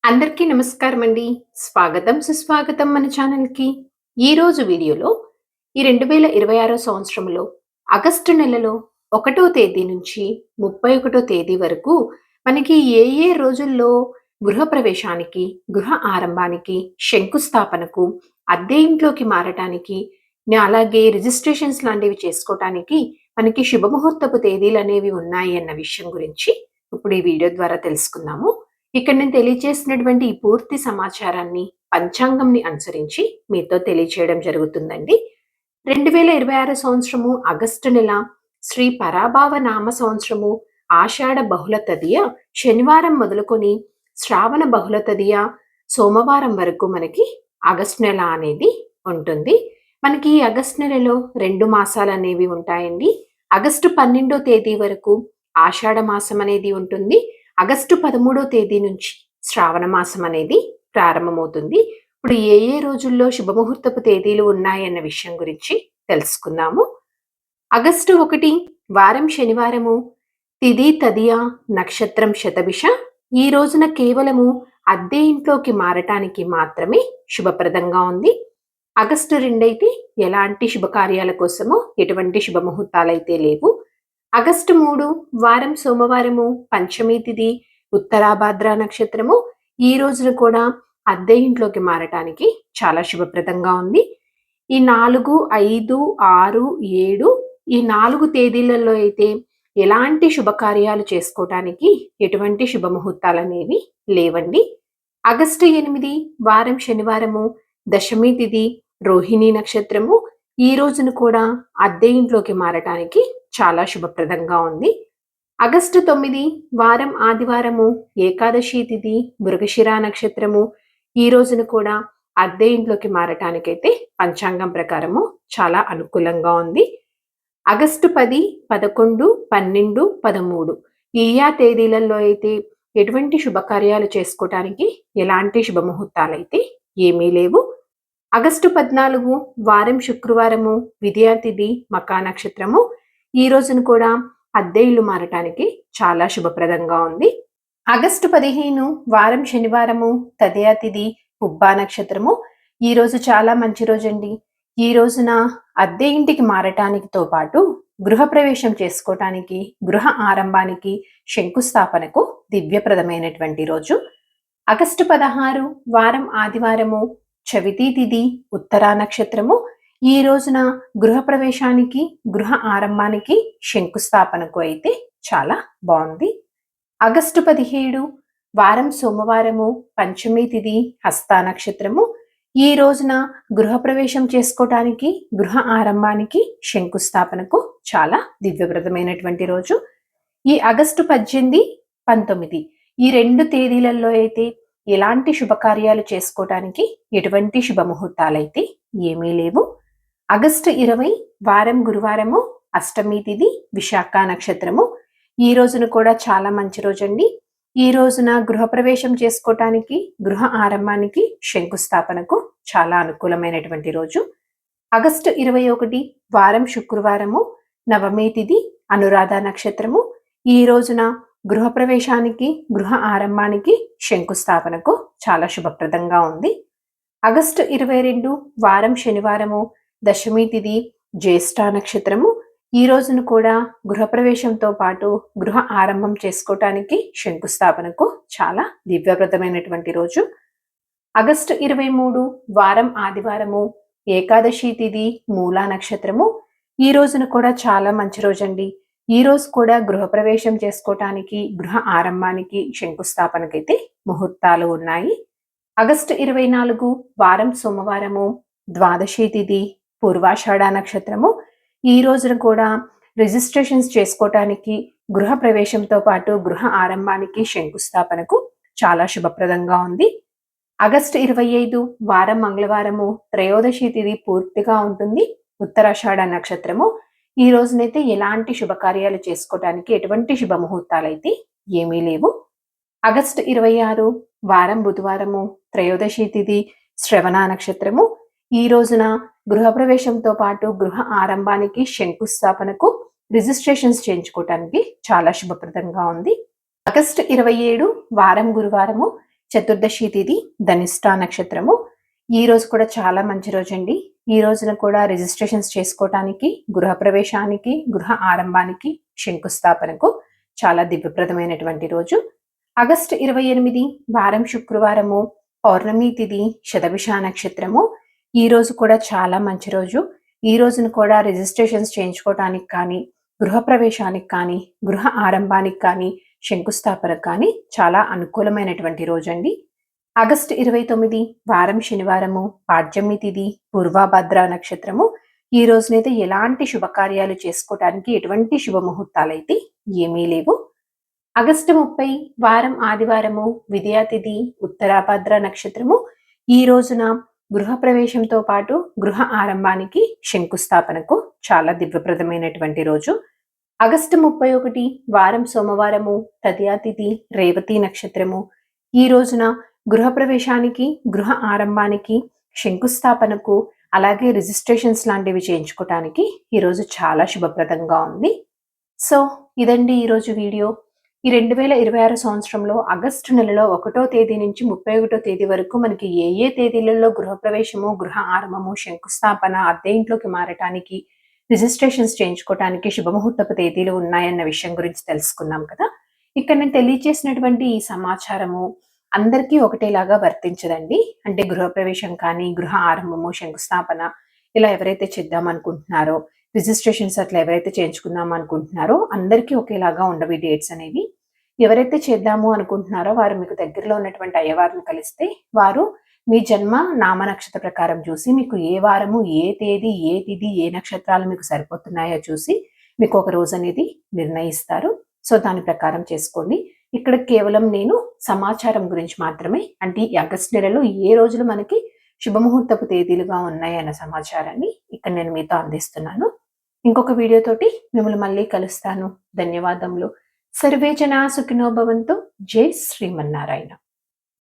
అందరికీ నమస్కారం అండి. స్వాగతం, సుస్వాగతం మన ఛానల్‌కి. ఈరోజు వీడియోలో ఈ 2026 సంవత్సరంలో ఆగస్టు నెలలో 1 తేదీ నుంచి 31 తేదీ వరకు మనకి ఏ రోజుల్లో గృహప్రవేశానికి, గృహ ఆరంభానికి, శంకుస్థాపనకు, అద్దె ఇంట్లోకి మారటానికి, అలాగే రిజిస్ట్రేషన్స్ లాంటివి చేసుకోటానికి మనకి శుభముహూర్తపు తేదీలనేవి ఉన్నాయి అన్న విషయం గురించి ఇప్పుడు ఈ వీడియో ద్వారా తెలుసుకుందాము. ఇక్కడ నేను తెలియజేసినటువంటి ఈ పూర్తి సమాచారాన్ని పంచాంగంని అనుసరించి మీతో తెలియచేయడం జరుగుతుందండి. 2026 సంవత్సరము ఆగస్టు నెల శ్రీ పరాభావ నామ సంవత్సరము ఆషాఢ బహుళ తదియ శనివారం మొదలుకొని శ్రావణ బహుళ తదియ సోమవారం వరకు మనకి ఆగస్టు నెల అనేది ఉంటుంది. మనకి ఈ ఆగస్టు నెలలో 2 మాసాలు అనేవి ఉంటాయండి. ఆగస్టు 12వ తేదీ వరకు ఆషాఢ మాసం అనేది ఉంటుంది. ఆగస్టు 13వ తేదీ నుంచి శ్రావణ మాసం అనేది ప్రారంభమవుతుంది. ఇప్పుడు ఏ రోజుల్లో శుభముహూర్తపు తేదీలు ఉన్నాయన్న విషయం గురించి తెలుసుకుందాము. ఆగస్టు 1 వారం శనివారము, తిథి తదియ, నక్షత్రం శతభిష. ఈ రోజున కేవలము అద్దె ఇంట్లోకి మారటానికి మాత్రమే శుభప్రదంగా ఉంది. ఆగస్టు 2 అయితే ఎలాంటి శుభకార్యాల కోసమో ఎటువంటి శుభముహూర్తాలైతే లేవు. ఆగస్టు 3 వారం సోమవారము, పంచమి తిథి, ఉత్తరాభాద్ర నక్షత్రము. ఈ రోజున కూడా అద్దె ఇంట్లోకి మారటానికి చాలా శుభప్రదంగా ఉంది. ఈ 4, 5, 6, 7 ఈ 4 తేదీలలో అయితే ఎలాంటి శుభకార్యాలు చేసుకోవటానికి ఎటువంటి శుభముహూర్తాలనేవి లేవండి. ఆగస్టు 8 వారం శనివారము, దశమి తిథి, రోహిణి నక్షత్రము. ఈ రోజున కూడా అద్దె ఇంట్లోకి మారటానికి చాలా శుభప్రదంగా ఉంది. ఆగస్టు 9 వారం ఆదివారము, ఏకాదశి తిథి, మృగశిర నక్షత్రము. ఈ రోజున కూడా అద్దె ఇంట్లోకి మారటానికైతే పంచాంగం ప్రకారము చాలా అనుకూలంగా ఉంది. ఆగస్టు 10, 11, 12, 13 ఈ తేదీలలో అయితే ఎటువంటి శుభకార్యాలు చేసుకోవటానికి ఎలాంటి శుభముహూర్తాలైతే ఏమీ లేవు. ఆగస్టు 14 వారం శుక్రవారము, విద్యా తిథి, మకా నక్షత్రము. ఈ రోజున కూడా అద్దె ఇల్లు మారటానికి చాలా శుభప్రదంగా ఉంది. ఆగస్టు 15 వారం శనివారము, తదియా తిథి, పుబ్బా నక్షత్రము. ఈ రోజు చాలా మంచి రోజండి. ఈ రోజున అద్దె ఇంటికి మారటానికితో పాటు గృహప్రవేశం చేసుకోవటానికి, గృహ ఆరంభానికి, శంకుస్థాపనకు దివ్యప్రదమైనటువంటి రోజు. ఆగస్టు 16 వారం ఆదివారము, చవితి తిథి, ఉత్తరా నక్షత్రము. ఈ రోజున గృహప్రవేశానికి, గృహ ఆరంభానికి, శంకుస్థాపనకు అయితే చాలా బాగుంది. ఆగస్టు 17 వారం సోమవారము, పంచమి తిథి, హస్తా నక్షత్రము. ఈ రోజున గృహప్రవేశం చేసుకోవటానికి, గృహ ఆరంభానికి, శంకుస్థాపనకు చాలా దివ్యప్రదమైనటువంటి రోజు. ఈ ఆగస్టు 18, 19 ఈ 2 తేదీలలో అయితే ఎలాంటి శుభకార్యాలు చేసుకోవటానికి ఎటువంటి శుభముహూర్తాలైతే ఏమీ లేవు. ఆగస్టు 20 వారం గురువారము, అష్టమి తిథి, విశాఖ నక్షత్రము. ఈ రోజున కూడా చాలా మంచి రోజండి. ఈ రోజున గృహప్రవేశం చేసుకోవటానికి, గృహ ఆరంభానికి, శంకుస్థాపనకు చాలా అనుకూలమైనటువంటి రోజు. ఆగస్టు 21 వారం శుక్రవారము, నవమి తిథి, అనురాధ నక్షత్రము. ఈ రోజున గృహప్రవేశానికి, గృహ ఆరంభానికి, శంకుస్థాపనకు చాలా శుభప్రదంగా ఉంది. ఆగస్టు 22 వారం శనివారము, దశమి తిథి, జ్యేష్ఠ నక్షత్రము. ఈ రోజును కూడా గృహప్రవేశంతో పాటు గృహ ఆరంభం చేసుకోవటానికి, శంకుస్థాపనకు చాలా దివ్యప్రదమైనటువంటి రోజు. ఆగస్టు 23 వారం ఆదివారము, ఏకాదశి తిథి, మూలా నక్షత్రము. ఈ రోజున కూడా చాలా మంచి రోజండి. ఈ రోజు కూడా గృహప్రవేశం చేసుకోవటానికి, గృహ ఆరంభానికి, శంకుస్థాపనకైతే ముహూర్తాలు ఉన్నాయి. ఆగస్టు 24 వారం సోమవారము, ద్వాదశి తిథి, పూర్వాషాఢ నక్షత్రము. ఈ రోజున కూడా రిజిస్ట్రేషన్స్ చేసుకోవటానికి, గృహ ప్రవేశంతో పాటు గృహ ఆరంభానికి, శంకుస్థాపనకు చాలా శుభప్రదంగా ఉంది. ఆగస్టు 25 వారం మంగళవారము, త్రయోదశి తిథి పూర్తిగా ఉంటుంది, ఉత్తరాషాఢ నక్షత్రము. ఈ రోజునైతే ఎలాంటి శుభకార్యాలు చేసుకోవటానికి ఎటువంటి శుభముహూర్తాలైతే ఏమీ లేవు. ఆగస్టు 26 వారం బుధవారము, త్రయోదశి తిథి, శ్రవణ నక్షత్రము. ఈ రోజున గృహప్రవేశంతో పాటు గృహ ఆరంభానికి, శంకుస్థాపనకు, రిజిస్ట్రేషన్స్ చేయించుకోవటానికి చాలా శుభప్రదంగా ఉంది. ఆగస్టు 27 వారం గురువారము, చతుర్దశి తిథి ధనిష్ట నక్షత్రము. ఈ రోజు కూడా చాలా మంచి రోజండి. ఈ రోజున కూడా రిజిస్ట్రేషన్స్ చేసుకోవటానికి, గృహప్రవేశానికి, గృహ ఆరంభానికి, శంకుస్థాపనకు చాలా దివ్యప్రదమైనటువంటి రోజు. ఆగస్టు 28 వారం శుక్రవారము, పౌర్ణమి తిథి, శతభిష నక్షత్రము. ఈ రోజు కూడా చాలా మంచి రోజు. ఈ రోజున కూడా రిజిస్ట్రేషన్స్ చేయించుకోవటానికి కానీ, గృహప్రవేశానికి కానీ, గృహ ఆరంభానికి కానీ, శంకుస్థాపనకు కానీ చాలా అనుకూలమైనటువంటి రోజండి. ఆగస్టు 29 వారం శనివారము, పాడ్యమి తిథి, పూర్వభద్ర నక్షత్రము. ఈ రోజునైతే ఎలాంటి శుభకార్యాలు చేసుకోవటానికి ఎటువంటి శుభముహూర్తాలైతే ఏమీ లేవు. ఆగస్టు 30 వారం ఆదివారము, విద్యా తిథి, ఉత్తరాభద్ర నక్షత్రము. ఈ రోజున గృహప్రవేశంతో పాటు గృహ ఆరంభానికి, శంకుస్థాపనకు చాలా దివ్యప్రదమైనటువంటి రోజు. ఆగస్టు 31 వారం సోమవారము, తదియా తిథి, రేవతి నక్షత్రము. ఈ రోజున గృహప్రవేశానికి, గృహ ఆరంభానికి, శంకుస్థాపనకు, అలాగే రిజిస్ట్రేషన్స్ లాంటివి చేయించుకోవటానికి ఈరోజు చాలా శుభప్రదంగా ఉంది. సో ఇదండి ఈరోజు వీడియో. ఈ 2026 సంవత్సరంలో ఆగస్టు నెలలో 1వ తేదీ నుంచి 31వ తేదీ వరకు మనకి ఏ ఏ తేదీలలో గృహప్రవేశము, గృహ ఆరంభము, శంకుస్థాపన, అద్దె ఇంట్లోకి మారటానికి, రిజిస్ట్రేషన్స్ చేయించుకోవటానికి శుభముహూర్తపు తేదీలు ఉన్నాయన్న విషయం గురించి తెలుసుకున్నాం కదా. ఇక్కడ నేను తెలియజేసినటువంటి ఈ సమాచారము అందరికీ ఒకటేలాగా వర్తించదండి. అంటే గృహప్రవేశం కానీ, గృహ ఆరంభము, శంకుస్థాపన ఇలా ఎవరైతే చేద్దాం అనుకుంటున్నారో, రిజిస్ట్రేషన్స్ అట్లా ఎవరైతే చేయించుకుందాం అనుకుంటున్నారో అందరికీ ఒకేలాగా ఉండవు ఈ డేట్స్ అనేవి. ఎవరైతే చేద్దాము అనుకుంటున్నారో వారు మీకు దగ్గరలో ఉన్నటువంటి అయ్యవారిని కలిస్తే వారు మీ జన్మ నామ నక్షత్ర ప్రకారం చూసి మీకు ఏ వారము, ఏ తేదీ, ఏ తిథి, ఏ నక్షత్రాలు మీకు సరిపోతున్నాయో చూసి మీకు ఒక రోజు అనేది నిర్ణయిస్తారు. సో దాని ప్రకారం చేసుకోండి. ఇక్కడ కేవలం నేను సమాచారం గురించి మాత్రమే, అంటే ఈ ఆగస్టు నెలలో ఏ రోజులు మనకి శుభముహూర్తపు తేదీలుగా ఉన్నాయన్న సమాచారాన్ని ఇక్కడ నేను మీతో అందిస్తున్నాను. ఇంకొక వీడియోతోటి మిమ్మల్ని మళ్ళీ కలుస్తాను. ధన్యవాదములు. సర్వే జనా సుఖినో భవంతు. జై శ్రీమన్నారాయణ.